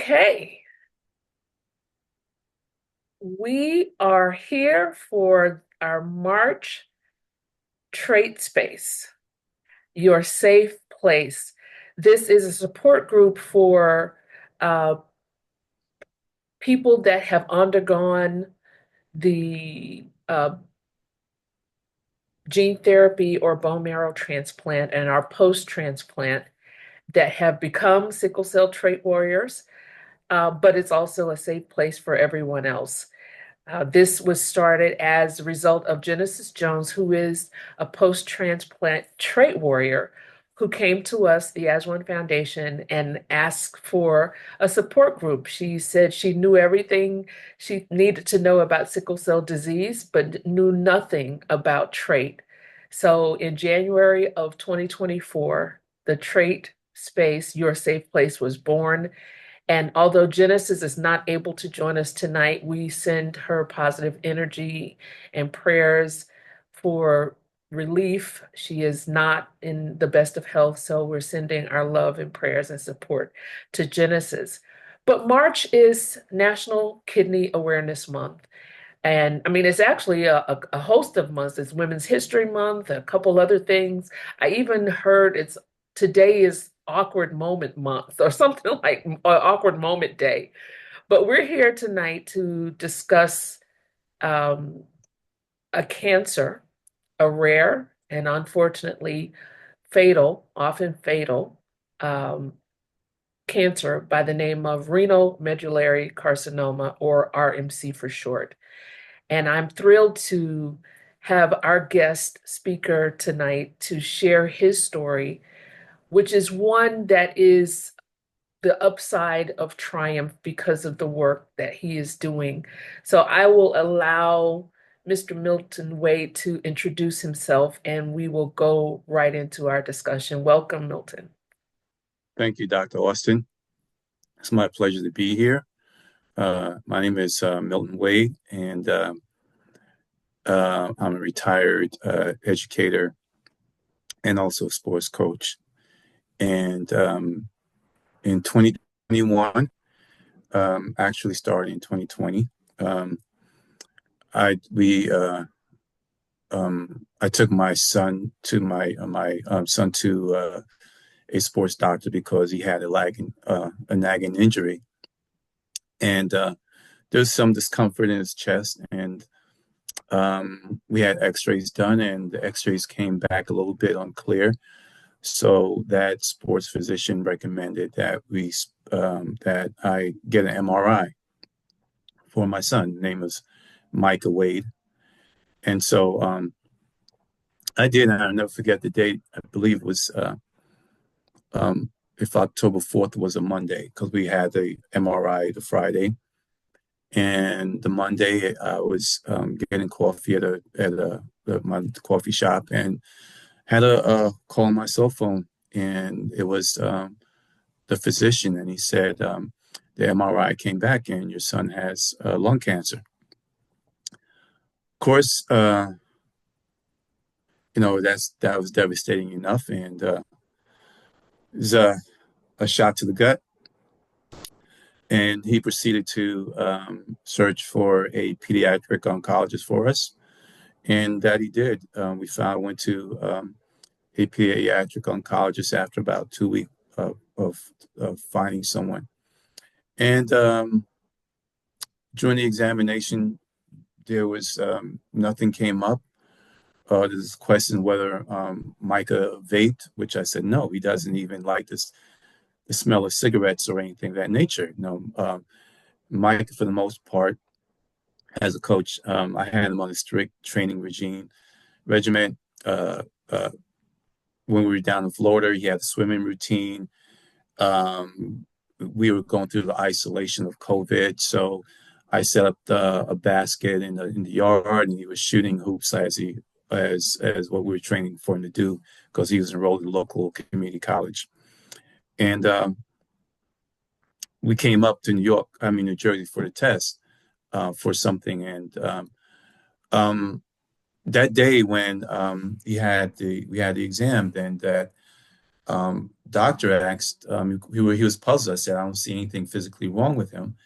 Okay, we are here for our March Trait Space, your safe place. This is a support group for uh, people that have undergone the gene therapy or bone marrow transplant and are post-transplant that have become sickle cell trait warriors, but it's also a safe place for everyone else. This was started as a result of Genesis Jones, who is a post-transplant trait warrior who came to us, the As One Foundation, and asked for a support group. She said she knew everything she needed to know about sickle cell disease, but knew nothing about trait. So in January of 2024, the Trait Space, Your Safe Place, was born. And although Genesis is not able to join us tonight, we send her positive energy and prayers for relief. She is not in the best of health, so we're sending our love and prayers and support to Genesis. But March is National Kidney Awareness Month. And I mean, it's actually a host of months. It's Women's History Month, a couple other things. I even heard it's today is Awkward Moment Month or something like Awkward Moment Day. But we're here tonight to discuss um, a cancer, a rare and unfortunately fatal, often fatal um, cancer by the name of renal medullary carcinoma, or RMC for short. And I'm thrilled to have our guest speaker tonight to share his story, which is one that is the upside of triumph because of the work that he is doing. So I will allow Mr. Milton Wade to introduce himself and we will go right into our discussion. Welcome, Milton. Thank you, Dr. Austin. It's my pleasure to be here. My name is Milton Wade, and I'm a retired educator and also sports coach. And in 2021, actually starting in 2020, um, I took my son to my son to a sports doctor because he had a nagging injury, and there's some discomfort in his chest, and we had x-rays done, and the x-rays came back a little bit unclear. So that sports physician recommended that I get an MRI for my son. His name is Micah Wade. And so I did, and I'll never forget the date. I believe it was if October 4th was a Monday, because we had the MRI the Friday. And the Monday, I was getting coffee at my coffee shop, and had a call on my cell phone, and it was the physician, and he said the MRI came back, and your son has lung cancer. Of course, that was devastating enough, and it was a shot to the gut. And he proceeded to search for a pediatric oncologist for us, and that he did. Went to a pediatric oncologist after about 2 weeks of finding someone. And during the examination, there was nothing came up. There's a question whether Micah vaped, which I said no, he doesn't even like the smell of cigarettes or anything of that nature. No, Micah, for the most part, as a coach, I had him on a strict training regimen. Uh, uh, when we were down in Florida, he had a swimming routine. We were going through the isolation of COVID, so I set up a basket in the yard, and he was shooting hoops as what we were training for him to do because he was enrolled in local community college. And we came up to New Jersey for the test for something, and um, that day when we had the exam, then that doctor asked, he was puzzled. I said, I don't see anything physically wrong with him.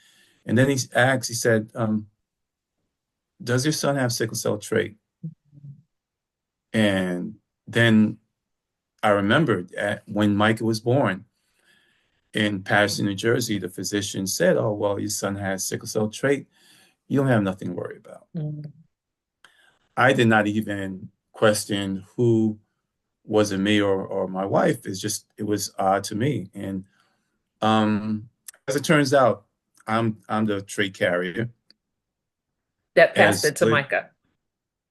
And then he asked, he said, does your son have sickle cell trait? And then I remembered when Micah was born in Patterson, New Jersey, the physician said, oh, well, your son has sickle cell trait. You don't have nothing to worry about. Mm. I did not even question who was it, me or my wife. It was odd to me. And as it turns out, I'm the trait carrier. That passed As it to Micah.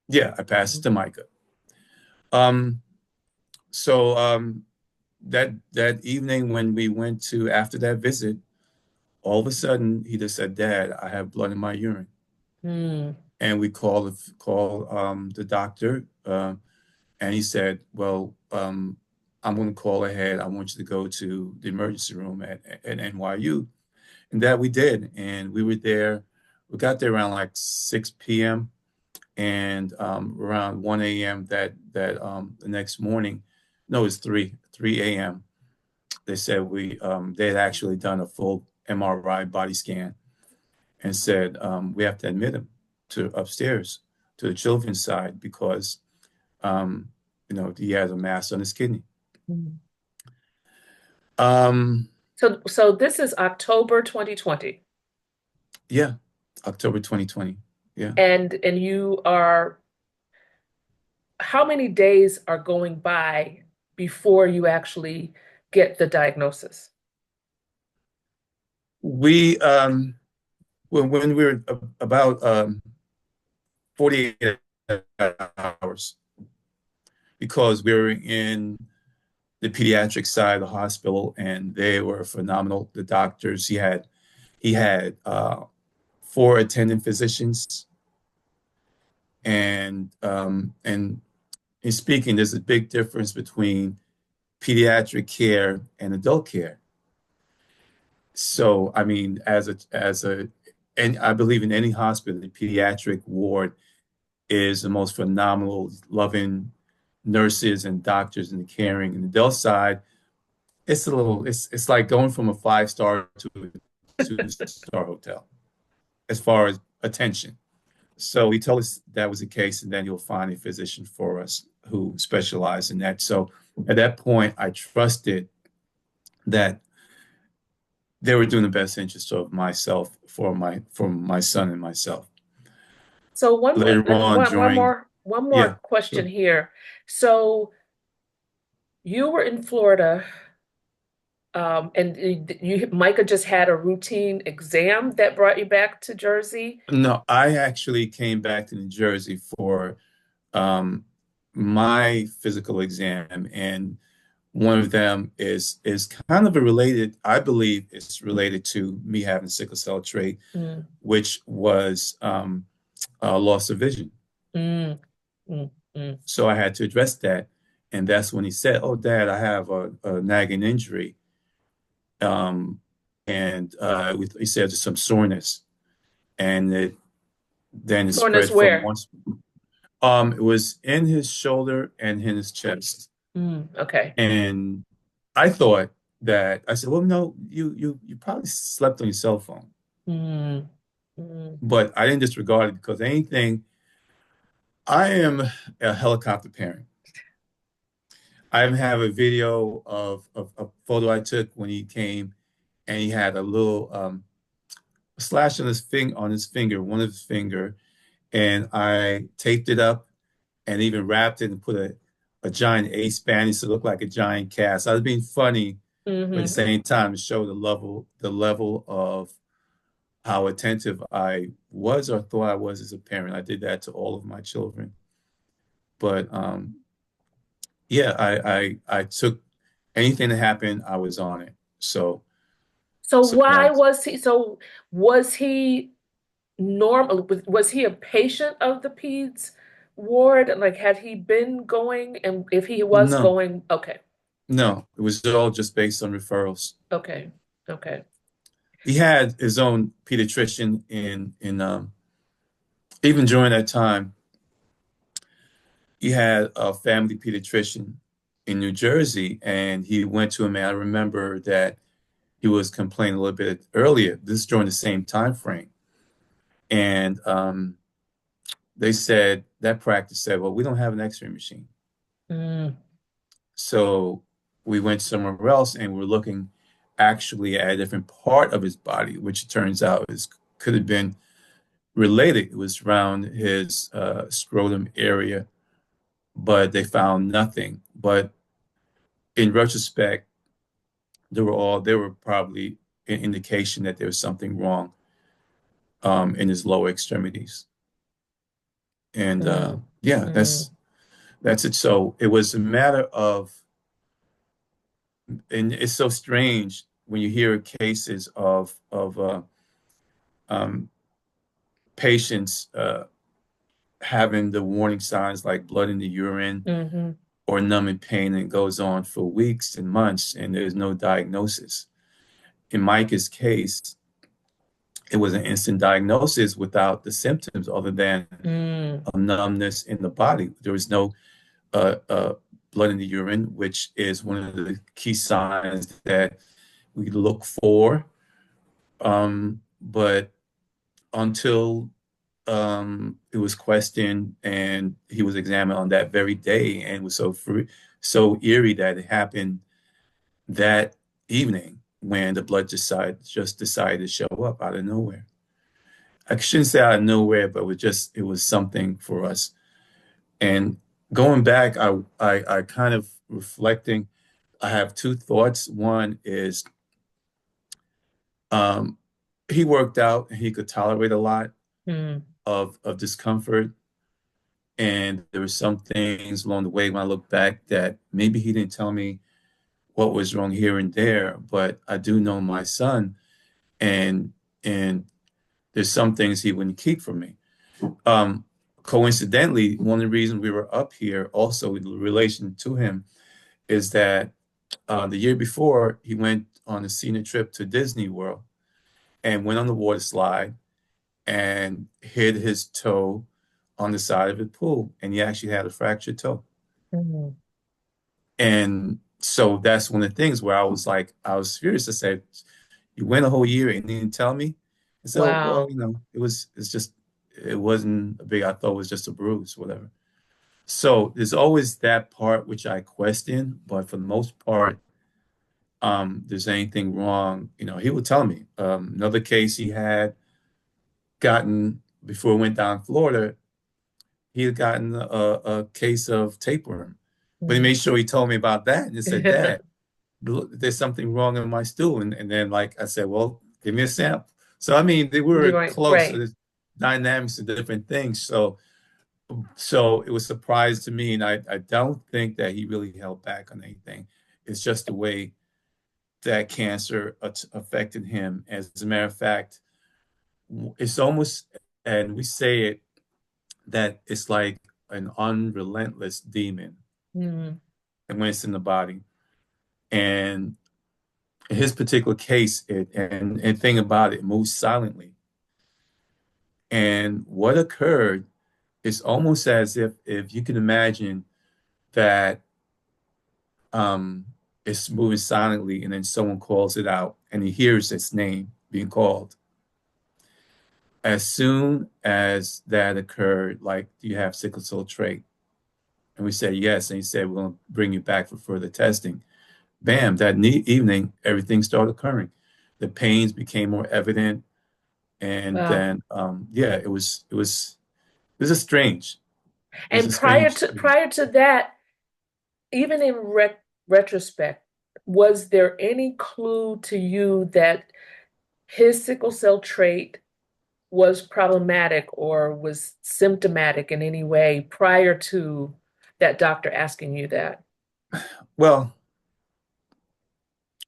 Yeah, I passed it Mhm. to Micah. Um, so that evening when we went to after that visit, all of a sudden he just said, "Dad, I have blood in my urine," Mm. and we called the doctor, and he said, "Well, I'm going to call ahead. I want you to go to the emergency room at NYU," and that we did, and we were there. We got there around like 6 p.m. and around 1 a.m. that the next morning, no, it was 3 a.m. They said they had actually done a full MRI body scan and said we have to admit him to upstairs to the children's side because um, he has a mass on his kidney. Mm. Um, So this is October 2020, yeah, October 2020. Yeah. and you are, how many days are going by before you actually get the diagnosis? We when we were about 48 hours because we were in the pediatric side of the hospital and they were phenomenal. The doctors, he had four attending physicians and in speaking, there's a big difference between pediatric care and adult care. So, I mean, and I believe in any hospital, the pediatric ward is the most phenomenal, loving nurses and doctors and caring. And the adult side, it's like going from a 5-star to a 2-star hotel as far as attention. So he told us that was the case, and then he'll find a physician for us who specialized in that. So at that point, I trusted that they were doing the best interest of myself for my son and myself. So Later on, during one yeah, more question sure. here. So you were in Florida, and Micah just had a routine exam that brought you back to Jersey. No, I actually came back to New Jersey for um, my physical exam, and one of them is kind of a related. I believe it's related to me having sickle cell trait, Mm, which was loss of vision. mm, mm, mm. So I had to address that, and that's when he said, "Oh, Dad, I have a nagging injury," um, and he said there's some soreness, and then it Soreness spread from where? one. It was in his shoulder and in his chest. Mm, okay. And I thought that I said, well, no, you probably slept on your cell phone. Mm, mm. But I didn't disregard it because anything, I am a helicopter parent. I even have a video of a photo I took when he came and he had a little slash on his finger, one of his finger, and I taped it up and even wrapped it and put a giant ace band so it looked like a giant cast. I was being funny, but at the Hmm. same time to show the level of how attentive I was or thought I was as a parent. I did that to all of my children. But yeah, I took anything that happened, I was on it. So So that why was was he, so was he normal? Was he a patient of the peds ward? Like, had he been going? And if he was no, going, okay, no, it was all just based on referrals. okay, okay. He had his own pediatrician in even during that time, he had a family pediatrician in New Jersey, and he went to him. And I remember that he was complaining a little bit earlier. This is during the same time frame, and they said that practice said, "Well, we don't have an X-ray machine." Mm, So we went somewhere else, and we're looking actually at a different part of his body, which it turns out is could have been related. It was around his scrotum area, but they found nothing. But in retrospect, they were probably an indication that there was something wrong in his lower extremities. And mm, yeah, mm, that's it. So it was a matter of, and it's so strange when you hear cases of um, patients having the warning signs like blood in the urine mhm, or numbing pain, and it goes on for weeks and months, and there's no diagnosis. In Micah's case, it was an instant diagnosis without the symptoms other than mm, a numbness in the body. There was no uh, uh, blood in the urine, which is one of the key signs that we look for. But until it was questioned and he was examined on that very day, and it was so eerie that it happened that evening when the blood just decided to show up out of nowhere. I shouldn't say out of nowhere, but it was something for us. And going back, I kind of reflecting. I have two thoughts. One is um, he worked out and he could tolerate a lot mm, of discomfort. And there were some things along the way when I look back that maybe he didn't tell me what was wrong here and there, but I do know my son, and and there's some things he wouldn't keep from me. Um, Coincidentally, one of the reasons we were up here, also in relation to him, is that the year before he went on a senior trip to Disney World and went on the water slide and hit his toe on the side of the pool, and he actually had a fractured toe. mm. And so that's one of the things where I was like, I was furious. I said, "You went a whole year and didn't tell me." And so, well, Wow. it wasn't a big, I thought it was just a bruise, whatever. So there's always that part which I question, but for the most part, there's anything wrong, he would tell me. Another case he had gotten before we went down to Florida, he had gotten a case of tapeworm. But he Mm. made sure he told me about that and he said, "Dad, there's something wrong in my stool." And then, like I said, "Well, give me a sample." So, I mean, they were You're right, close. So right. there's dynamics and different things. So it was a surprise to me. And I don't think that he really held back on anything. It's just the way that cancer affected him. As a matter of fact, it's almost, and we say it, that it's like an unrelentless demon, Mm, and when it's in the body. And in his particular case, and thing about it, moves silently. And what occurred is almost as if you can imagine that um, it's moving silently, and then someone calls it out, and he hears its name being called. As soon as that occurred, like, "Do you have sickle cell trait?" And we said yes, and he said, "We're going to bring you back for further testing." Bam! That evening, everything started occurring. The pains became more evident, and wow. then yeah, it was a strange. It was And a strange. prior to that, even in retrospect, was there any clue to you that his sickle cell trait was problematic or was symptomatic in any way prior to that doctor asking you that? Well,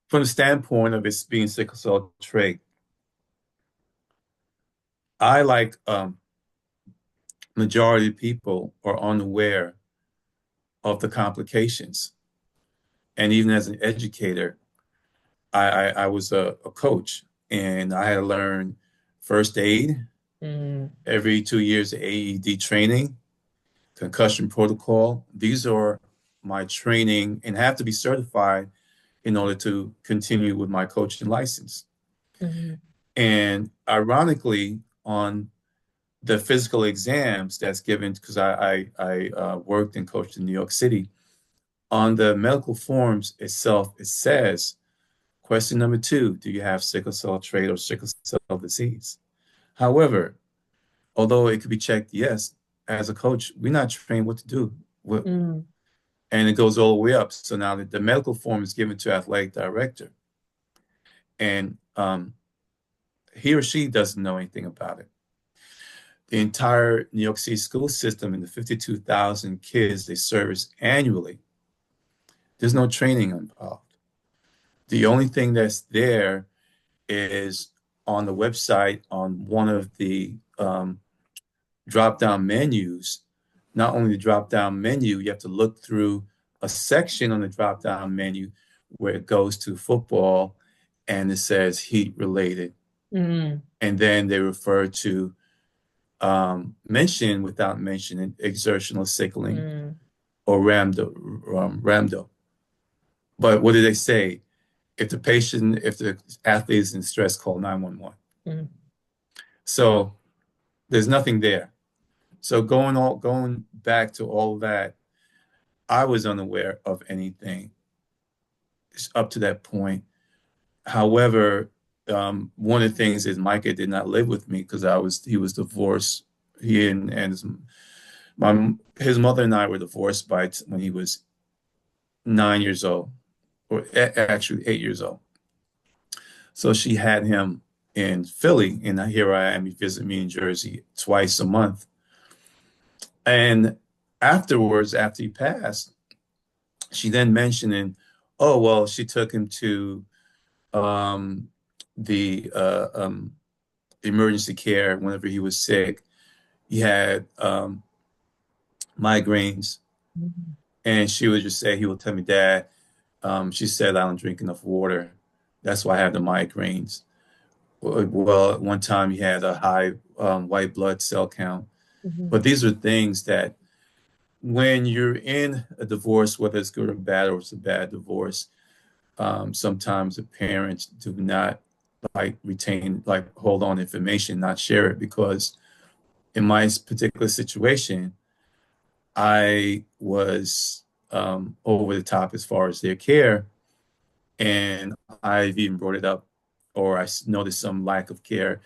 from the standpoint of its being sickle cell trait, I, like majority of people, are unaware of the complications. And even as an educator, I was a coach, and I had to learn first aid Mm, every 2 years, AED training, concussion protocol. These are my training and have to be certified in order to continue with my coaching license. Mhm. And ironically, on the physical exams that's given, because I worked and coached in New York City, on the medical forms itself, it says, question number 2, do you have sickle cell trait or sickle cell disease? However, although it could be checked yes, as a coach, we're not trained what to do. Mm. And it goes all the way up. So now the medical form is given to athletic director, and he or she doesn't know anything about it. The entire New York City school system and the 52,000 kids they service annually, there's no training involved. The only thing that's there is on the website on one of the drop down menus. Not only the drop down menu, you have to look through a section on the drop down menu where it goes to football and it says heat related. Mm. And then they refer to mention without mentioning exertional sickling Mm. or rhamdo. But what do they say? If the athlete is in stress, call 911. Mm. So there's nothing there. So going back to all that, I was unaware of anything up to that point. However, one of the things is Micah did not live with me because he was divorced. He and his mother and I were divorced when he was 9 years old, or actually 8 years old. So she had him in Philly, and here I am. He visited me in Jersey twice a month. And afterwards, after he passed, she then mentioned, oh well, she took him to um, the emergency care whenever he was sick. He had migraines, Mm. and she would just say, he would tell me, Dad, she said I don't drink enough water. That's why I have the migraines. Well, at one time he had a high white blood cell count. Mhm. But these are things that when you're in a divorce, whether it's good or bad or it's a bad divorce, sometimes the parents do not hold on information, not share it, because in my particular situation, I was over the top as far as their care, and I've even brought it up, or noticed some lack of care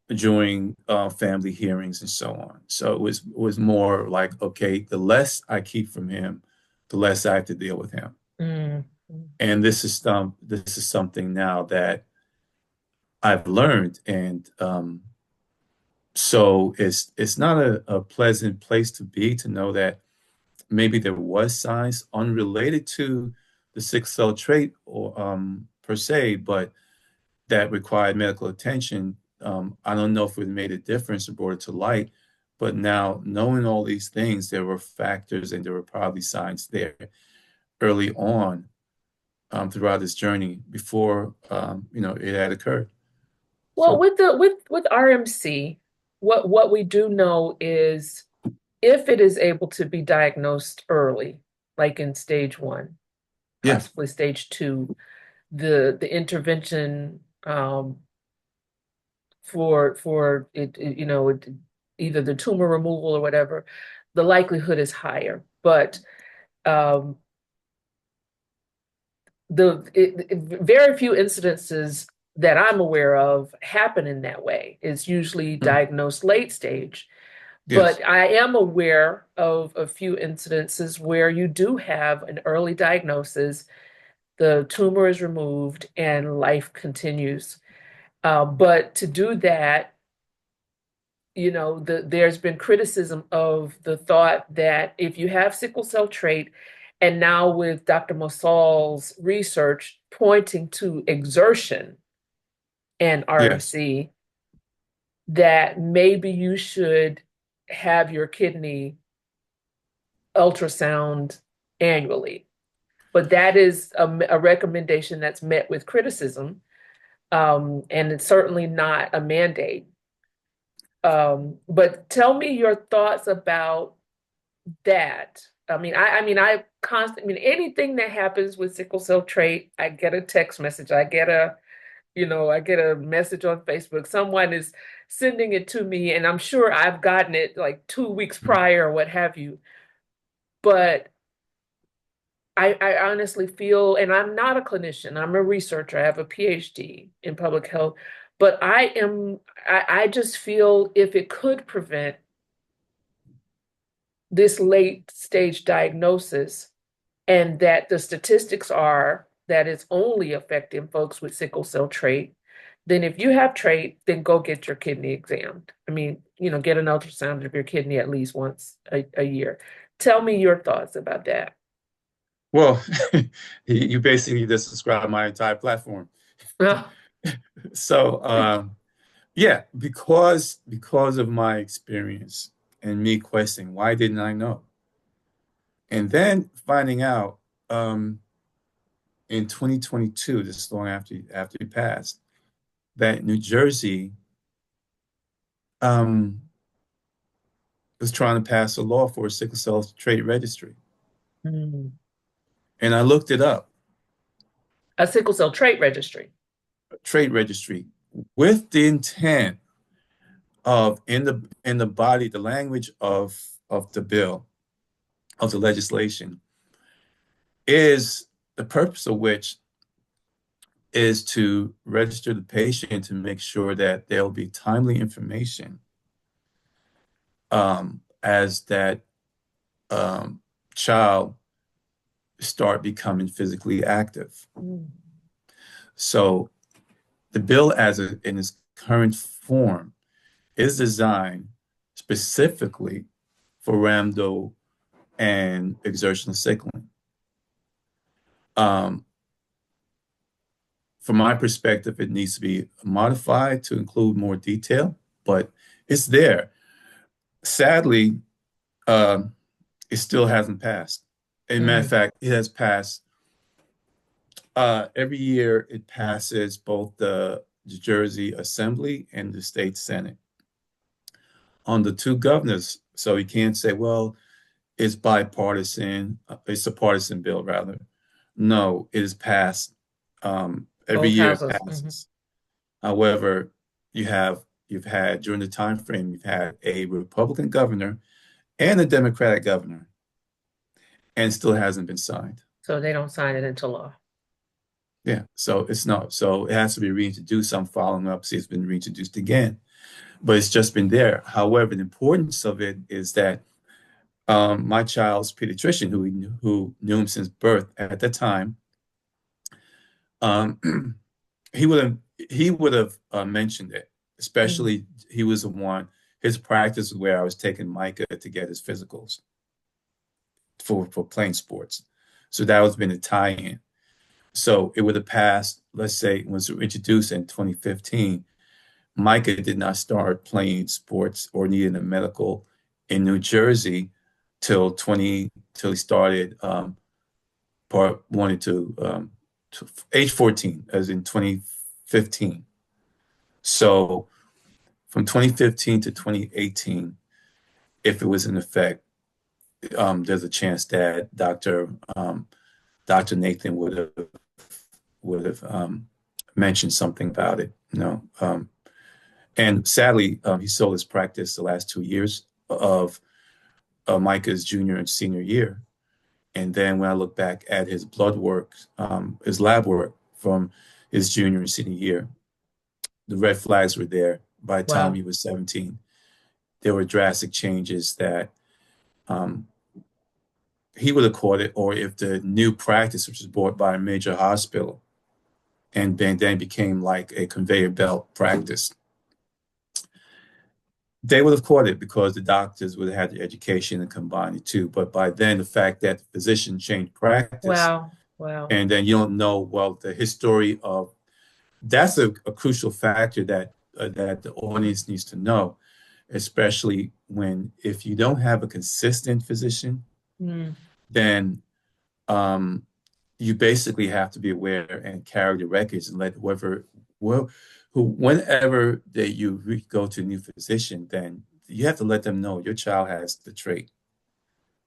during family hearings and so on. So it was more like, okay, the less I keep from him, the less I have to deal with him. Mm. And this is something now that I've learned, and so it's not a pleasant place to be, to know that maybe there was signs unrelated to the sickle cell trait or per se, but that required medical attention. I don't know if it made a difference or brought it to light, but now knowing all these things, there were factors and there were probably signs there early on throughout this journey before it had occurred. Well, So with RMC, what we do know is if it is able to be diagnosed early, like in stage 1, yeah, possibly stage 2, the intervention for either the tumor removal or whatever, the likelihood is higher. But um, very few incidences that I'm aware of happen in that way. It's usually mm, diagnosed late stage. yes, But I am aware of a few incidences where you do have an early diagnosis, the tumor is removed, and life continues. But to do that, there's been criticism of the thought that if you have sickle cell trait, and now with Dr. Mosal's research pointing to exertion and yes. RMC, that maybe you should have your kidney ultrasound annually. But that is a recommendation that's met with criticism, and it's certainly not a mandate. But tell me your thoughts about that. I constantly, anything that happens with sickle cell trait, I get a text message. I get a message on Facebook. Someone is sending it to me, and I'm sure I've gotten it like 2 weeks prior or what have you. But I honestly feel, and I'm not a clinician, I'm a researcher, I have a PhD in public health, but I just feel if it could prevent this late stage diagnosis, and that the statistics are that it's only affecting folks with sickle cell trait, then if you have trait, then go get your kidney examined. Get an ultrasound of your kidney at least once a year. Tell me your thoughts about that. Well, you basically just described my entire platform. Oh, So, yeah, because of my experience and me questioning, why didn't I know? And then finding out in 2022, this is long after he passed, that New Jersey um, was trying to pass a law for a sickle cell trait registry. mm. And I looked it up, A sickle cell trait registry. trait registry, with the intent of in the body, the language of the bill, of the legislation, is the purpose of which is to register the patient to make sure that there'll be timely information as that um, child start becoming physically active. Mm. So the bill in its current form is designed specifically for rhamdo and exertional sickling. Um, from my perspective, it needs to be modified to include more detail, but it's there. Sadly, um, it still hasn't passed. As a matter of Mm. fact, it has passed every year. It passes both the Jersey Assembly and the state Senate on the two governors. So you can't say, well, it's bipartisan. It's a partisan bill, rather. No, it is passed every Both year. It houses. Mhm. passes. However, you've had during the time frame, you've had a Republican governor and a Democratic governor, and still hasn't been signed. So they don't sign it into law. Yeah, so it's not. So it has to be reintroduced. I'm following up, see if it's been reintroduced again, but it's just been there. However, the importance of it is that my child's pediatrician, who knew him since birth at the time, um, he would have he would have mentioned it. Mm. Especially, he was the one. His practice was where I was taking Micah to get his physicals for playing sports. So that was been a tie-in. So it would have passed. Let's say it was introduced in 2015. Micah did not start playing sports or needing a medical in New Jersey till he started part wanted to age 14, as in 2015. So from 2015 to 2018, if it was in effect, there's a chance that Dr. Nathan would have mentioned something about it, and sadly, he sold his practice the last 2 years of Micah's junior and senior year. And then when I look back at his blood work, his lab work from his junior and senior year, the red flags were there. By the time he Wow. was 17, there were drastic changes that um, he would have caught it, or if the new practice, which was bought by a major hospital, and then became like a conveyor belt practice, they would have caught it because the doctors would have had the education and combined the two. But by then, the fact that the physician changed practice, Wow. Wow. and then you don't know, well, the history of that's a crucial factor that the audience needs to know, especially when if you don't have a consistent physician, Mm. then um, you basically have to be aware and carry the records and let whoever, well, who, whenever that go to a new physician, then you have to let them know your child has the trait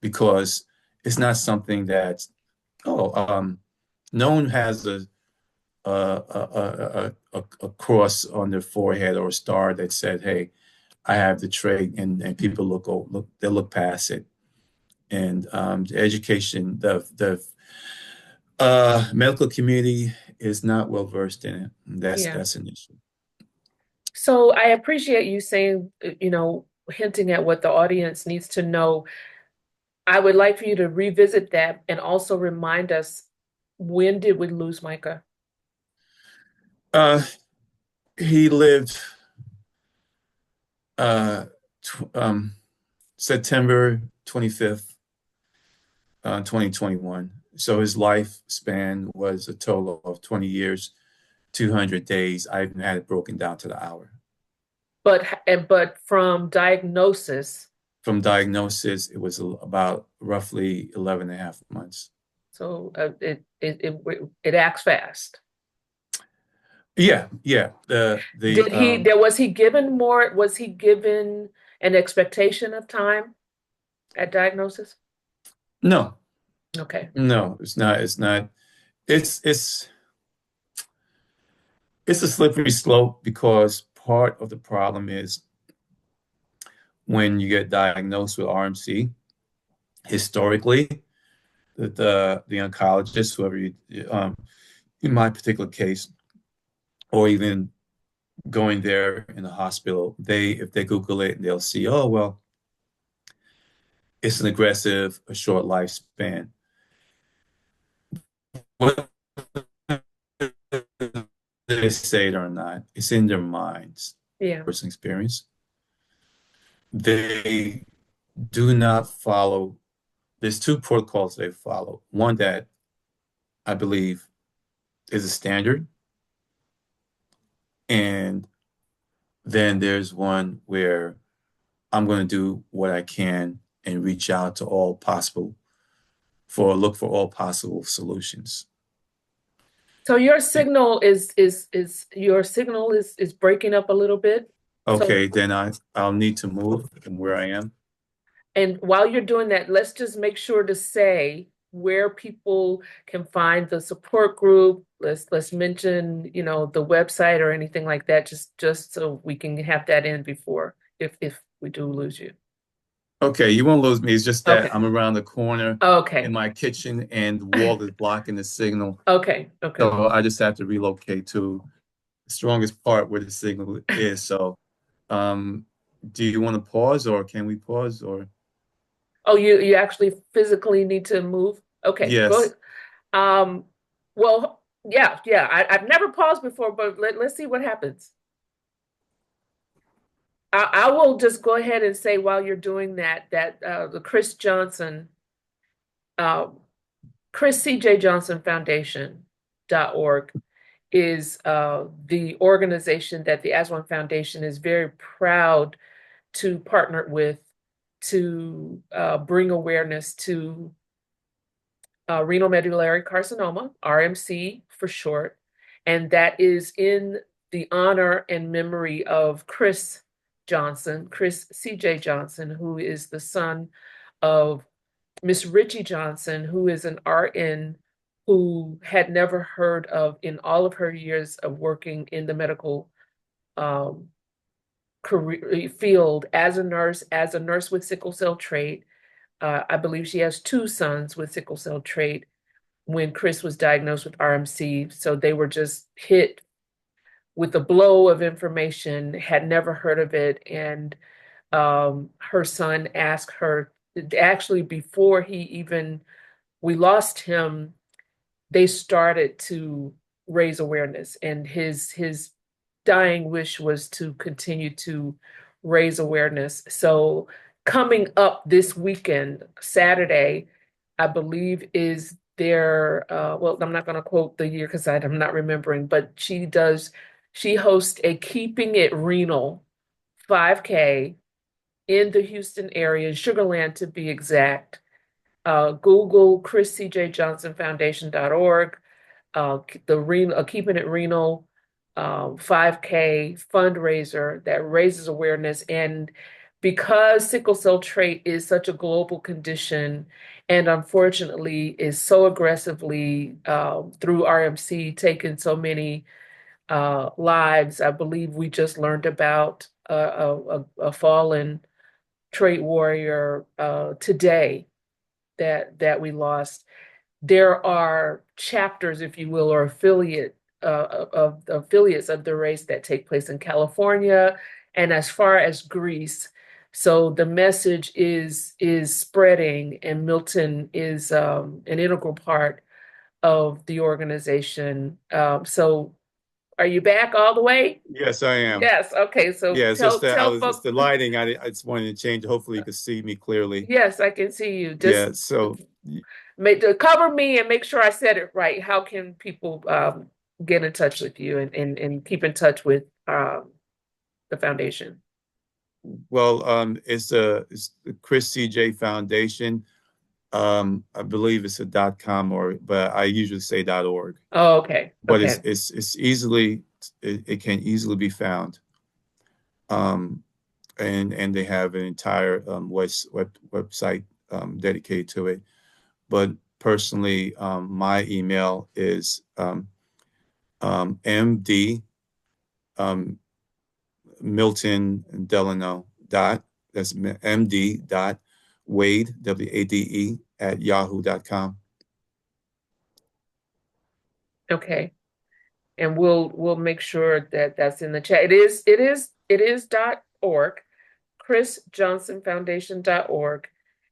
because it's not something that's, oh, no one has a cross on their forehead or a star that said, "Hey, I have the trait," and people they look past it. And the education, the medical community is not well versed in it. Yeah. That's an issue. So I appreciate you saying, hinting at what the audience needs to know. I would like for you to revisit that and also remind us, when did we lose Micah? Uh, he lived uh, tw September 25th, 2021. So his lifespan was a total of 20 years, 200 days. I even had it broken down to the hour. But from diagnosis, From diagnosis, it was about roughly 11 and a half months. so it acts fast. Yeah, yeah. Was he given more, was he given an expectation of time at diagnosis? No, Okay. no, it's not. It's it's a slippery slope because part of the problem is when you get diagnosed with RMC, historically, the oncologist, whoever in my particular case, or even going there in the hospital, if they Google it, they'll see, oh well, it's an aggressive, a short lifespan. Whether they say it or not, it's in their minds, Yeah. personal experience. They do not follow. There's two protocols they follow. One that I believe is a standard, and then there's one where I'm going to do what I can and reach out to look for all possible solutions. So your signal is breaking up a little bit. So, Okay, then I'll need to move from where I am. and while you're doing that, let's just make sure to say where people can find the support group. Let's mention, the website or anything like that, just so we can have that in before if we do lose you. Okay, you won't lose me. It's just that Okay. I'm around the corner in Okay. my kitchen and the wall is blocking the signal. Okay. Okay. So I just have to relocate to the strongest part where the signal is. So, um, do you want to pause or can we pause or Oh, you actually physically need to move? Okay, go yes. ahead. Well, yeah, yeah. I've never paused before, but let's see what happens. I will just go ahead and say while you're doing that, the uh, Chris C.J. Johnson Foundation.org is the organization that the Aswan Foundation is very proud to partner with to bring awareness to renal medullary carcinoma, RMC for short, and that is in the honor and memory of Chris C.J. Johnson, who is the son of Miss Richie Johnson, who is an RN who had never heard of, in all of her years of working in the medical um, career field as a nurse with sickle cell trait. I believe she has two sons with sickle cell trait when Chris was diagnosed with RMC. So they were just hit with a blow of information, had never heard of it. And her son asked her, actually, before we lost him, they started to raise awareness. And his dying wish was to continue to raise awareness. So coming up this weekend, Saturday, I believe is their well, I'm not going to quote the year because I'm not remembering, but she hosts a Keeping It Renal 5K in the Houston area, Sugarland to be exact. Google Chris C.J. Johnson Foundation.org, Keeping It Renal 5K fundraiser that raises awareness. And because sickle cell trait is such a global condition and unfortunately is so aggressively through RMC taken so many lives. I believe we just learned about a fallen trait warrior today that we lost. There are chapters, if you will, or of affiliates of the race that take place in California and as far as Greece. So the message is spreading, and Milton is an integral part of the organization. So are you back all the way? Yes, I am. Yes. Okay. So Yeah, it's just that tell it's folks. the lighting. I just wanted to change. Hopefully you can see me clearly. Yes, I can see you. Just Yeah, so cover me and make sure I said it right. How can people get in touch with you and keep in touch with the foundation? it's the Chris CJ Foundation. I believe it's a .com but I usually say .org. Oh, okay. But Okay. it can easily be found. Um, and they have an entire website dedicated to it. But personally, my email is MD Milton Delano that's MD dot Wade WADE at yahoo.com. Okay. And we'll make sure that that's in the chat. It is .org, chrisjohnsonfoundation.org,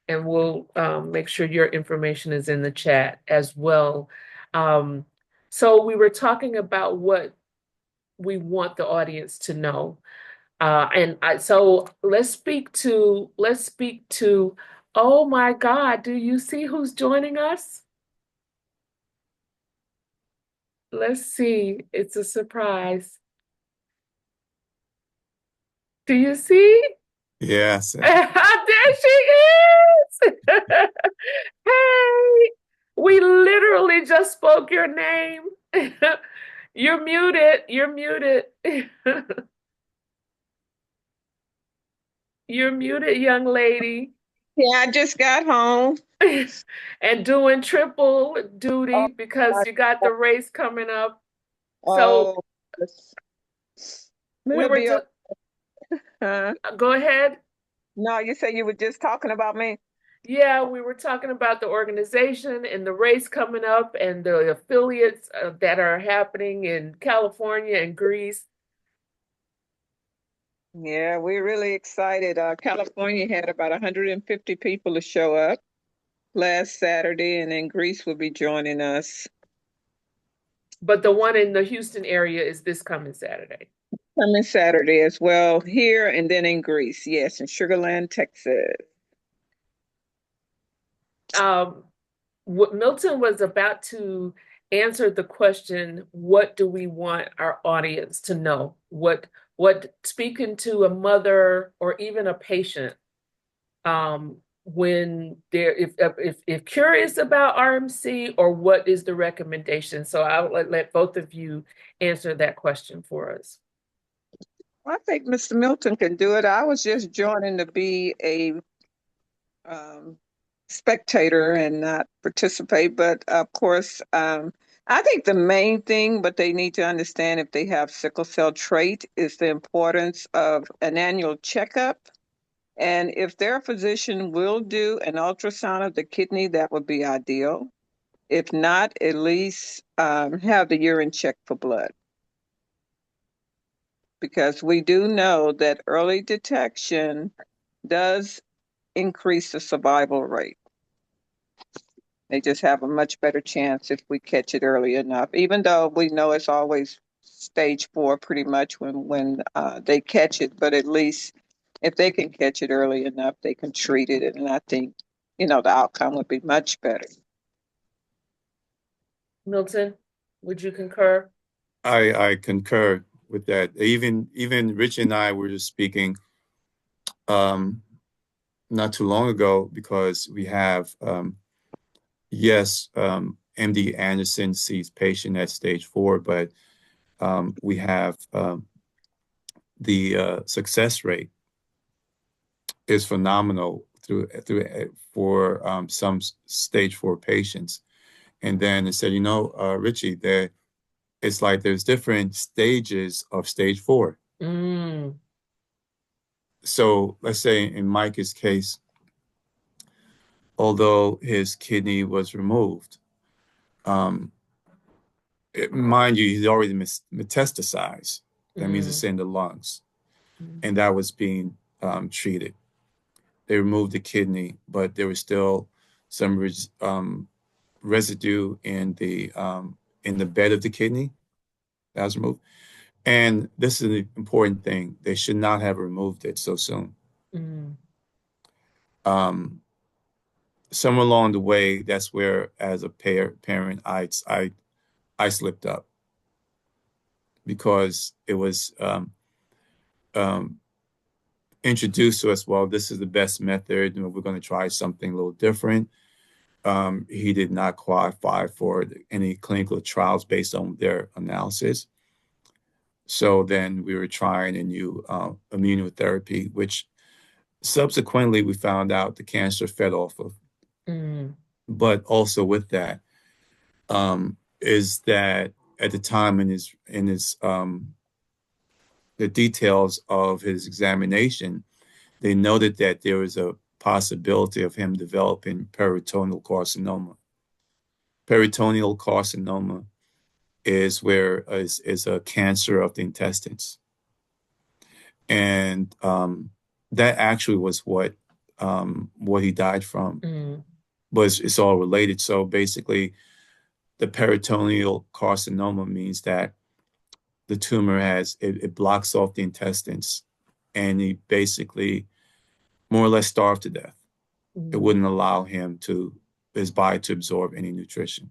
and we'll make sure your information is in the chat as well. Um, so we were talking about what we want the audience to know. So let's speak to, oh my God, do you see who's joining us? Let's see. It's a surprise. Do you see? Yes. There she is. Hey, we literally just spoke your name. You're muted. You're muted. You're muted, young lady. Yeah, I just got home. And doing triple duty Oh, because my you got the race coming up. So oh, it's we gonna were be just, huh? go ahead. No, you said you were just talking about me. Yeah, we were talking about the organization and the race coming up and the affiliates that are happening in California and Greece. Yeah, we're really excited. California had about 150 people to show up last Saturday, and then Greece will be joining us But the one in the Houston area is this coming Saturday. coming Saturday as well here and then in Greece. Yes, in Sugar Land, Texas. Um, what Milton was about to answer the question, what do we want our audience to know? What speaking to a mother or even a patient, when they're if curious about RMC, or what is the recommendation? So I'll let both of you answer that question for us. I think Mr. Milton can do it. I was just joining to be a um, spectator and not participate. But of course, I think the main thing, but they need to understand if they have sickle cell trait, is the importance of an annual checkup. And if their physician will do an ultrasound of the kidney, that would be ideal. If not, at least have the urine checked for blood. Because we do know that early detection does increase the survival rate. They just have a much better chance if we catch it early enough, even though we know it's always stage 4 pretty much when they catch it. But at least if they can catch it early enough, they can treat it. And I think, the outcome would be much better. Milton, would you concur? I concur with that. Even Rich and I were just speaking um, not too long ago because we have yes, MD Anderson sees patient at stage 4, but we have the success rate is phenomenal for some stage 4 patients. And then it said, Richie, it's like there's different stages of stage 4. Mm, So let's say in Micah's case, although his kidney was removed, um, mind you, he's already metastasized. That means it's mm, in the lungs, mm, and that was being treated. They removed the kidney, but there was still some residue in the bed of the kidney that was removed. And this is an important thing. They should not have removed it so soon. mm, Um, Somewhere along the way, that's where, as a parent, I slipped up because it was um, introduced to us. Well, this is the best method. We're going to try something a little different. He did not qualify for any clinical trials based on their analysis. So then we were trying a new immunotherapy, which subsequently we found out the cancer fed off of. mm, But also with that is that at the time in his the details of his examination, they noted that there was a possibility of him developing peritoneal carcinoma. Peritoneal carcinoma is a cancer of the intestines, and that actually was what he died from. mm, But it's all related. So basically, the peritoneal carcinoma means that the tumor it blocks off the intestines, and he basically more or less starved to death. It mm. wouldn't allow his body to absorb any nutrition.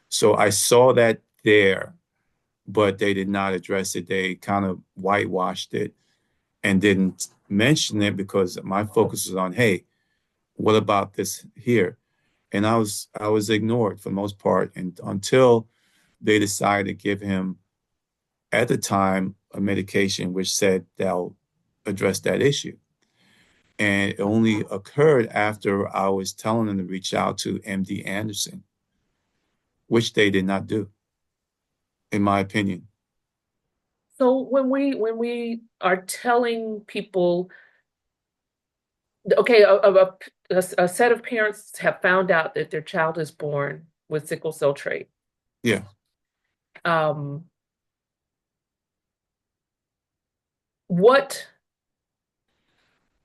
So I saw that there, but they did not address it. They kind of whitewashed it and didn't mention it because my focus was on, hey, what about this here? And I was ignored for the most part, and until they decided to give him at the time a medication which said they'll address that issue. And it only occurred after I was telling them to reach out to MD Anderson, which they did not do, in my opinion. So when we are telling people, okay, a set of parents have found out that their child is born with sickle cell trait. Yeah. Um, what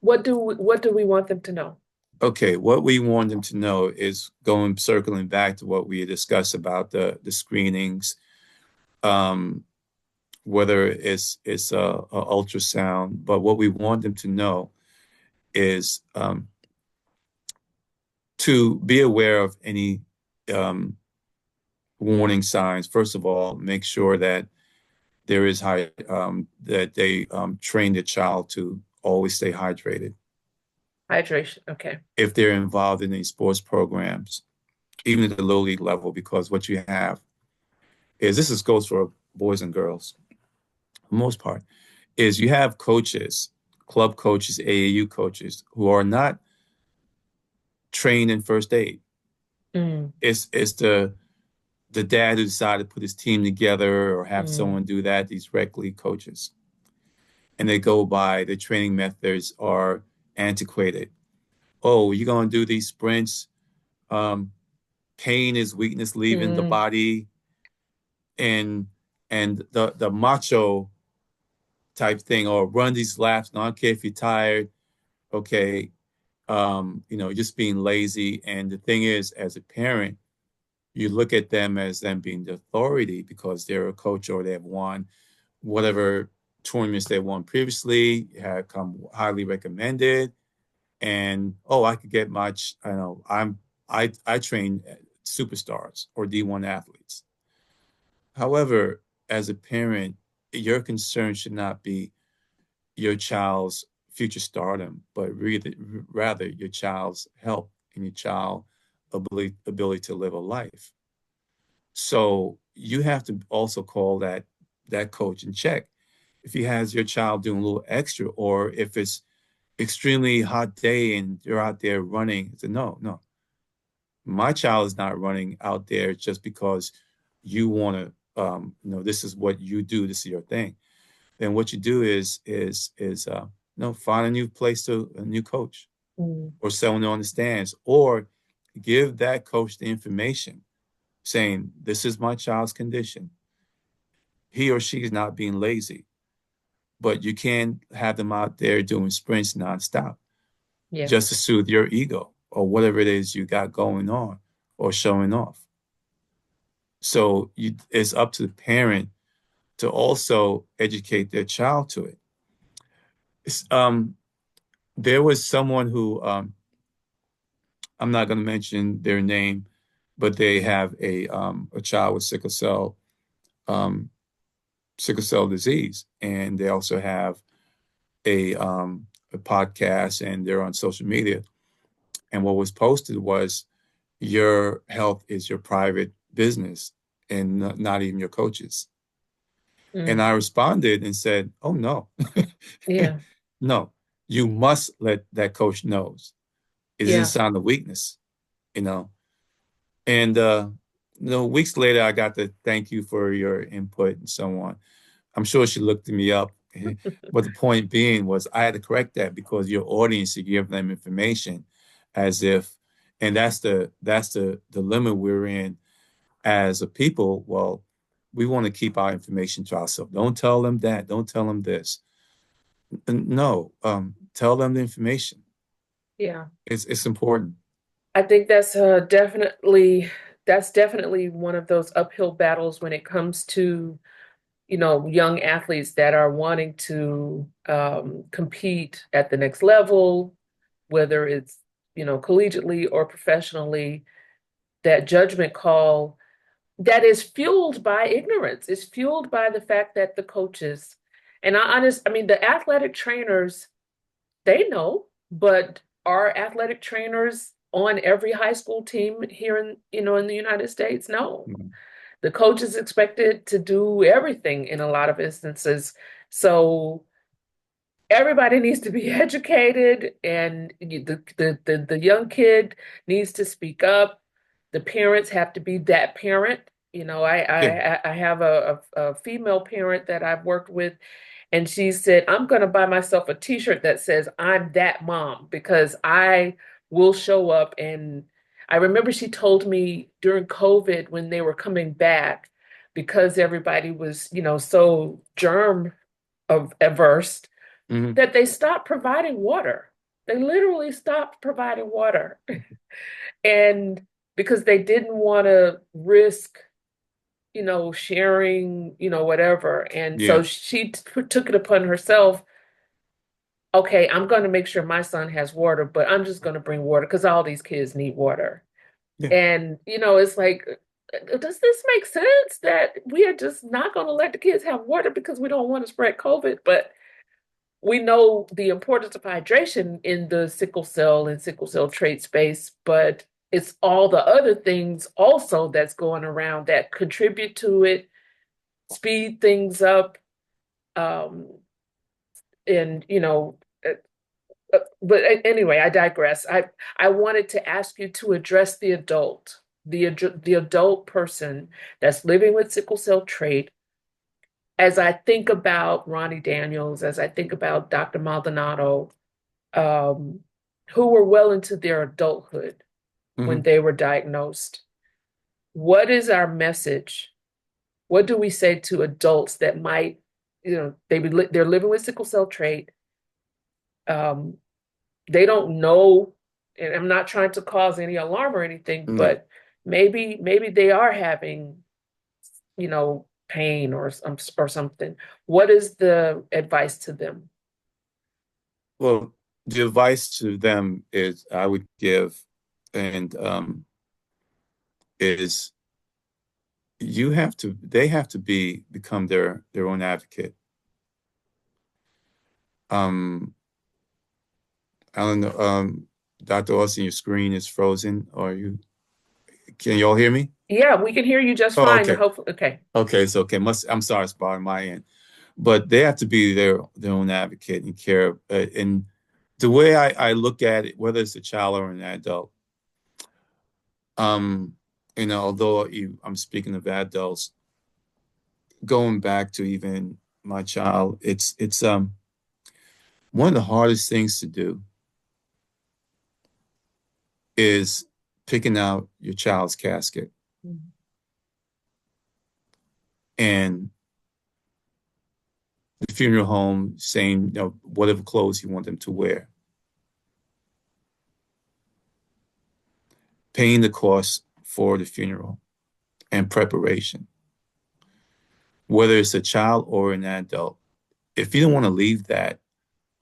what do we want them to know? Okay. What we want them to know is circling back to what we discussed about the screenings, um, whether it's a ultrasound, but what we want them to know is to be aware of any um, warning signs. First of all, make sure that there is that they train the child to always stay hydrated. Hydration. Okay. If they're involved in these sports programs, even at the low league level, because what you have is goes for boys and girls, for the most part, is you have coaches, club coaches, AAU coaches who are not trained in first aid. Mm, It's the dad who decided to put his team together or have mm, someone do that, these rec league coaches. And they go by the training methods are antiquated. Oh, you're going to do these sprints. Um, Pain is weakness leaving the mm, body. And the macho type thing, or run these laps. No, I don't care if you're tired. Okay. Just being lazy. And the thing is, as a parent, you look at them as them being the authority because they're a coach or they have won whatever tournaments they won previously, have come highly recommended. And I could get much. I know I train superstars or D1 athletes. However, as a parent, your concern should not be your child's future stardom, but rather your child's health and your child's ability to live a life. So you have to also call that coach in check. If he has your child doing a little extra, or if it's extremely hot day and you're out there running. I said, no, no, my child is not running out there just because you want to, this is what you do, this is your thing. Then what you do is find a new place to a new coach Mm. or someone who understands, or give that coach the information saying, this is my child's condition. He or she is not being lazy, but you can't have them out there doing sprints nonstop Yeah. just to soothe your ego or whatever it is you got going on or showing off. So it's up to the parent to also educate their child to it. It's, there was someone who I'm not going to mention their name, but they have a child with um, sickle cell disease, and they also have a podcast, and they're on social media. And what was posted was, your health is your private business, and not even your coach's. And Mm. I responded and said, "Oh no, Yeah. no, you must let that coach knows. It is a Yeah. sign of weakness, you know." And weeks later, I got to thank you for your input and so on. I'm sure she looked me up, but the point being was I had to correct that because your audience, you give them information as if, and that's the dilemma we're in as a people. Well, we want to keep our information to ourselves. Don't tell them that. Don't tell them this. No, tell them the information. Yeah. It's important. I think that's definitely one of those uphill battles when it comes to, young athletes that are wanting to compete at the next level, whether it's, collegiately or professionally. That judgment call that is fueled by ignorance, is fueled by the fact that the coaches, and I mean, the athletic trainers, they know, but are athletic trainers on every high school team here in the United States? No. Mm. The coach is expected to do everything in a lot of instances. So everybody needs to be educated, and the young kid needs to speak up. The parents have to be that parent. Yeah, I have a female parent that I've worked with, and she said, I'm going to buy myself a t-shirt that says, I'm that mom, because I will show up. And I remember she told me during COVID when they were coming back, because everybody was, so germ of averse, hmm, that they stopped providing water. They literally stopped providing water. And because they didn't want to risk, sharing, whatever. And yeah, so she took it upon herself. Okay, I'm going to make sure my son has water, but I'm just going to bring water because all these kids need water. yeah, And, it's like, does this make sense that we are just not going to let the kids have water because we don't want to spread COVID? But we know the importance of hydration in the sickle cell and sickle cell trait space, but it's all the other things also that's going around that contribute to it, speed things up. Um, and but anyway, I digress. I wanted to ask you to address the adult person that's living with sickle cell trait. As I think about Ronnie Daniels, as I think about Dr. Maldonado, um, who were well into their adulthood when hmm. they were diagnosed, what is our message? What do we say to adults that might, they're living with sickle cell trait? Um, they don't know, and I'm not trying to cause any alarm or anything, No. but maybe they are having, pain or something. What is the advice to them? Well, the advice to them is I would give, and is they have to become their own advocate. Um, I don't know, Dr. Austin, your screen is frozen. Can you all hear me? Yeah, we can hear you just Oh, fine. okay. Hopefully, okay. Okay, it's okay. I'm sorry, it's on my end, but they have to be their own advocate and care. And the way I look at it, whether it's a child or an adult, um, although I'm speaking of adults, going back to even my child, it's one of the hardest things to do is picking out your child's casket Mhm. and the funeral home saying, whatever clothes you want them to wear, paying the cost for the funeral and preparation, whether it's a child or an adult. If you don't want to leave that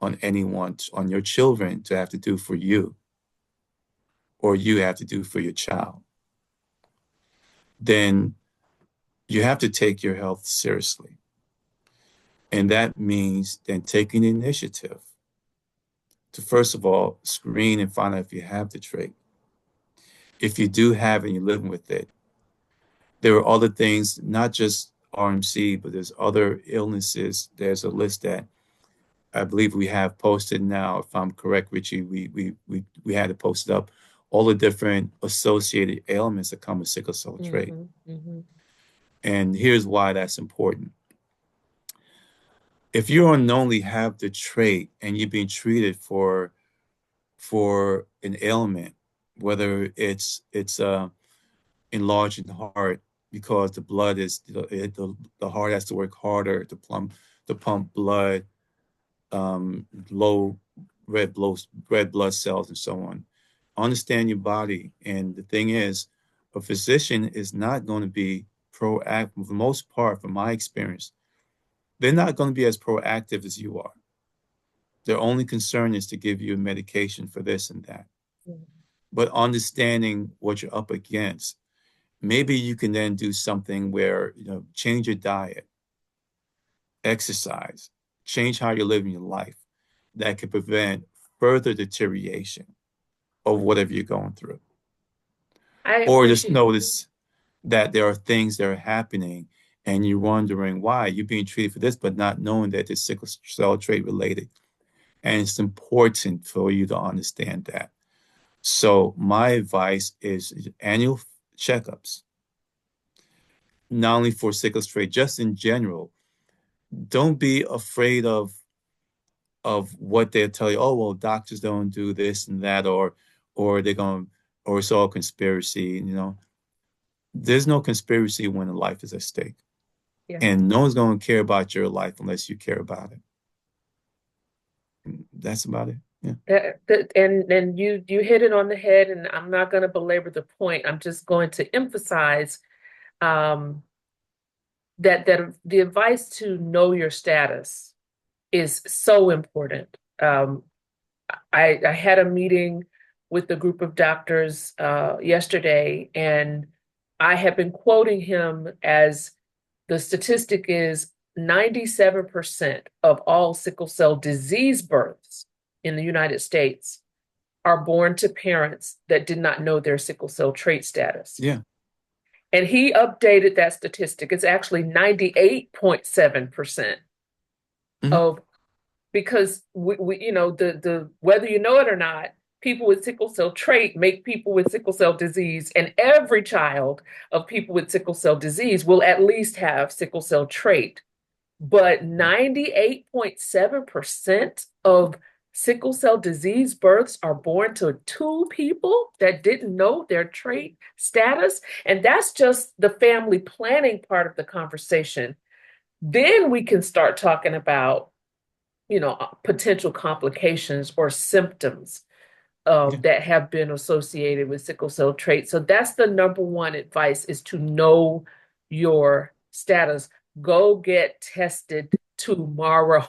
on anyone, on your children to have to do for you, or you have to do for your child, then you have to take your health seriously. And that means then taking the initiative to, first of all, screen and find out if you have the trait. If you do have it and you're living with it, there are other things, not just RMC, but there's other illnesses. There's a list that I believe we have posted now. If I'm correct, Richie, we had it posted up. All the different associated ailments that come with sickle cell trait. And here's why that's important. If you unknowingly have the trait and you're being treated for an ailment, whether it's enlarging the heart because the blood is the heart has to work harder to pump blood, low red blood cells and so on. Understand your body. And the thing is, a physician is not going to be proactive. For the most part, from my experience, they're not going to be as proactive as you are. Their only concern is to give you a medication for this and that. But understanding what you're up against, maybe you can then do something where, change your diet, exercise, change how you're living your life that could prevent further deterioration of whatever you're going through. I Or just appreciate notice that there are things that are happening and you're wondering why you're being treated for this, but not knowing that it's sickle cell trait related. And it's important for you to understand that. So my advice is annual checkups, not only for sickle trait, just in general. Don't be afraid of what they tell you. Oh, well, doctors don't do this and that, or they're going, or it's all conspiracy. There's no conspiracy when a life is at stake, Yeah. and no one's going to care about your life unless you care about it. And that's about it. Yeah. And you hit it on the head, and I'm not going to belabor the point. I'm just going to emphasize um, that the advice to know your status is so important. I had a meeting with a group of doctors yesterday, and I have been quoting him as the statistic is 97% of all sickle cell disease births in the United States are born to parents that did not know their sickle cell trait status. Yeah. And he updated that statistic. It's actually 98.7% of, because we the whether you know it or not, people with sickle cell trait make people with sickle cell disease, and every child of people with sickle cell disease will at least have sickle cell trait. But 98.7% of sickle cell disease births are born to two people that didn't know their trait status. And that's just the family planning part of the conversation. Then we can start talking about, potential complications or symptoms that have been associated with sickle cell trait. So that's the number one advice, is to know your status. Go get tested tomorrow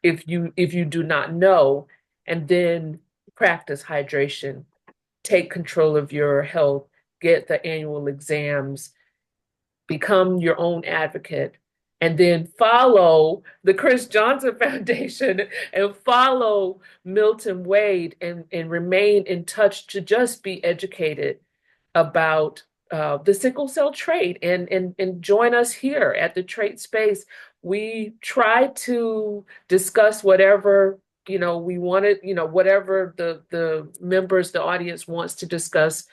if you do not know, and then practice hydration, take control of your health, get the annual exams, become your own advocate, and then follow the Chris Johnson Foundation and follow Milton Wade, and remain in touch to just be educated about the sickle cell trait, and join us here at the Trait Space. We try to discuss whatever we wanted, whatever the members, the audience wants to discuss.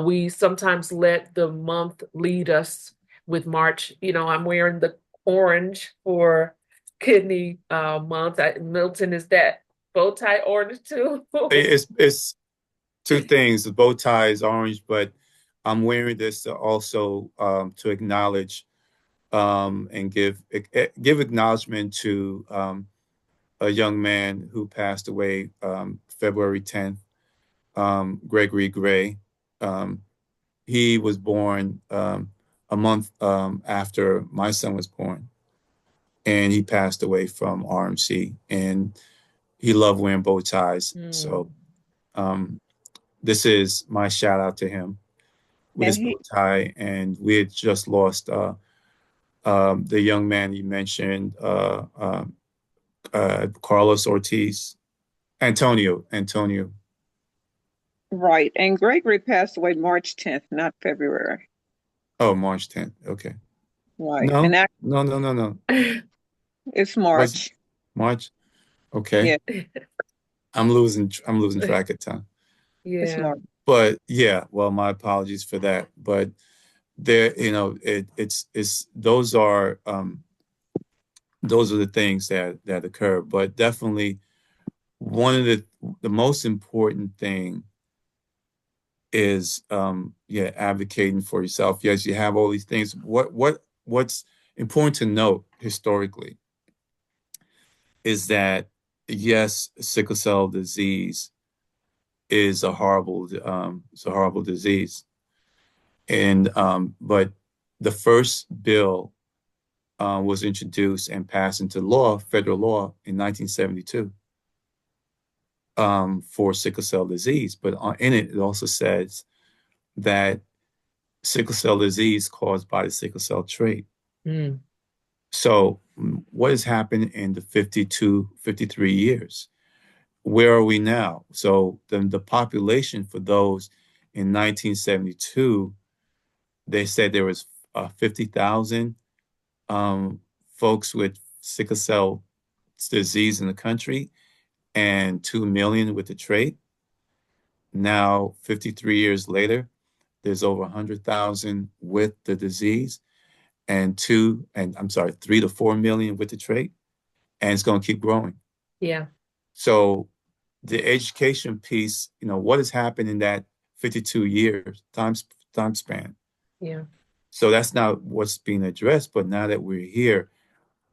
We sometimes let the month lead us with March. I'm wearing the orange for kidney month. Milton, is that bow tie orange too? It's two things. The bow tie is orange, but I'm wearing this to also to acknowledge and give acknowledgement to a young man who passed away February 10th, Gregory Gray. Um, he was born a month after my son was born, and he passed away from RMC. And he loved wearing bow ties. So Mm, um, this is my shout out to him with And his bow he, tie. And we had just lost the young man you mentioned, Carlos Ortiz, Antonio. right. And Gregory passed away March 10th, not February. Oh, March 10th. Okay. Right. And No, that no. it's Was March. March? Okay. Yeah, I'm losing track of time. it's yeah, March. But yeah, well, my apologies for that. But there, it's those are the things that occur. But definitely one of the most important thing is yeah, advocating for yourself. Yes, you have all these things. What's important to note historically is that yes, sickle cell disease is it's a horrible disease. And but the first bill was introduced and passed into law, federal law, in 1972 for sickle cell disease. But in it, it also says that sickle cell disease caused by the sickle cell trait. mm, So what has happened in the 53 years? Where are we now? So the population for those in 1972, they said there was 50,000 folks with sickle cell disease in the country and 2 million with the trait. Now, 53 years later, there's over 100,000 with the disease and I'm sorry, 3 to 4 million with the trait, and it's going to keep growing. yeah, So the education piece, what has happened in that 52 years time span. yeah, So that's not what's being addressed, but now that we're here,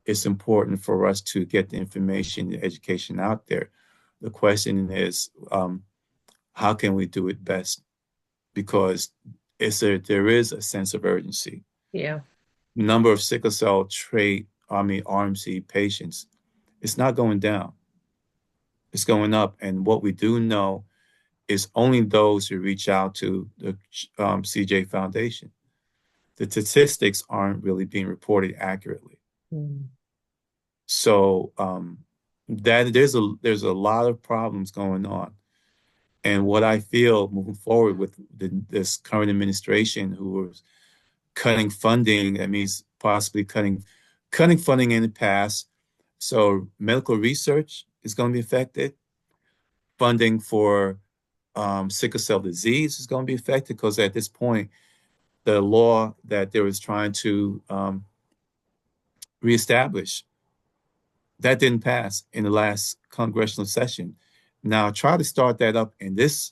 it's important for us to get the information, the education out there. The question is, how can we do it best? Because there is a sense of urgency. yeah. Number of sickle cell RMC patients, it's not going down. It's going up. And what we do know is only those who reach out to the CJ Foundation. The statistics aren't really being reported accurately. Mm, So that there's a lot of problems going on. And what I feel moving forward with this current administration who is cutting funding, that means possibly cutting funding in the past. So medical research is going to be affected. Funding for sickle cell disease is going to be affected because at this point, the law that they was trying to reestablish that didn't pass in the last congressional session. Now try to start that up in this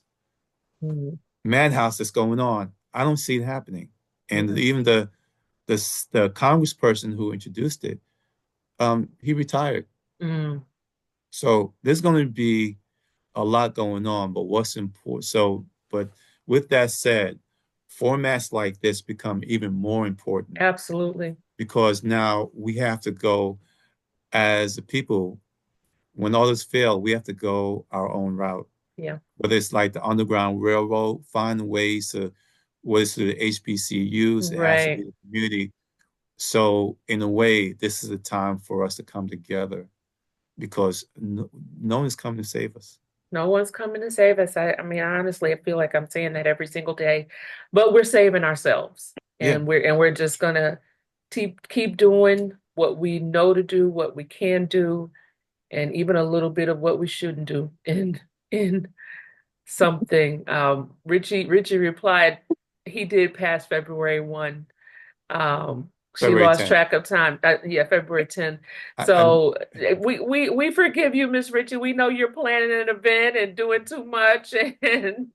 mm, madhouse that's going on. I don't see it happening. And yeah, even the congressperson who introduced it, he retired. mm, So there's going to be a lot going on. But what's important? But with that said, formats like this become even more important absolutely. because now we have to go as a people. When all this failed, we have to go our own route. Yeah, Whether it's like the Underground Railroad, find ways to, whether it's through the HBCUs, it has to be right. the community. So in a way, this is a time for us to come together because no one's coming to save us. No one's coming to save us. I mean, honestly, I feel like I'm saying that every single day, but we're saving ourselves, Yeah, and we're just gonna keep doing what we know to do, what we can do, and even a little bit of what we shouldn't do in something. Richie replied he did pass February 1. She February lost 10th. track of time. Yeah, February 10th. I, So we forgive you, Miss Richie. We know you're planning an event and doing too much, and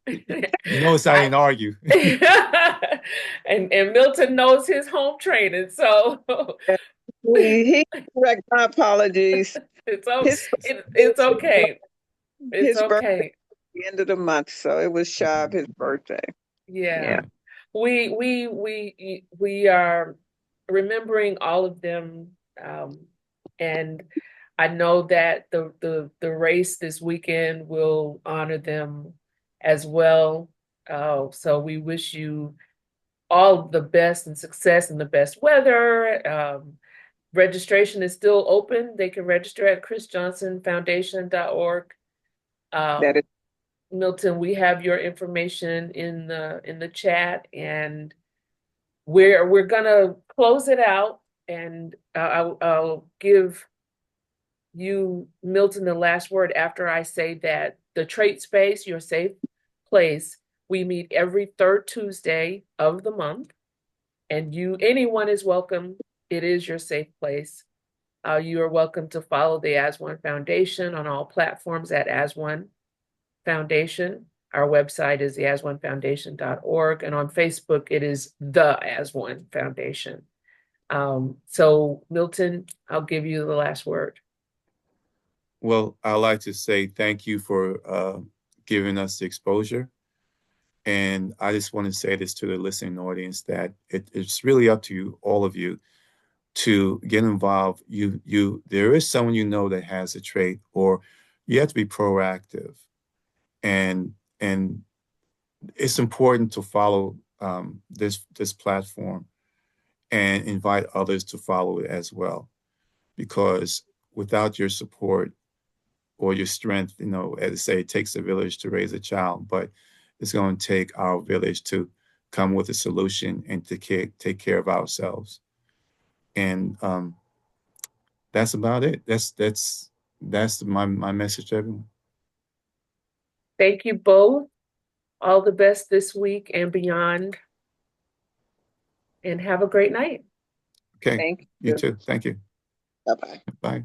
you notice I didn't argue. and Milton knows his home training, so He correct my apologies. it's His it's okay. It's his birthday okay. the end of the month, so it was shy of his birthday. Yeah. Yeah, Right. We are remembering all of them, and I know that the race this weekend will honor them as well. So we wish you all the best and success and the best weather. Registration is still open. They can register at chrisjohnsonfoundation.org. that Um, is Milton, we have your information in the chat, and we're gonna close it out, and I'll give you, Milton, the last word after I say that the Trait Space, your safe place, we meet every third Tuesday of the month, and anyone is welcome. It is your safe place. You are welcome to follow the As One Foundation on all platforms at As One Foundation. Our website is theasonefoundation.org, and on Facebook, it is the As One Foundation. So Milton, I'll give you the last word. Well, I'd like to say thank you for giving us the exposure. And I just want to say this to the listening audience that it's really up to you, all of you, to get involved. There is someone you know that has a trait, or you have to be proactive. And it's important to follow this platform and invite others to follow it as well, because without your support or your strength, as I say, it takes a village to raise a child, but it's going to take our village to come with a solution and to take care of ourselves. And that's about it. That's my message to everyone. Thank you both. All the best this week and beyond, and have a great night. Okay. thank You you. too. Thank you. Bye-bye. Bye.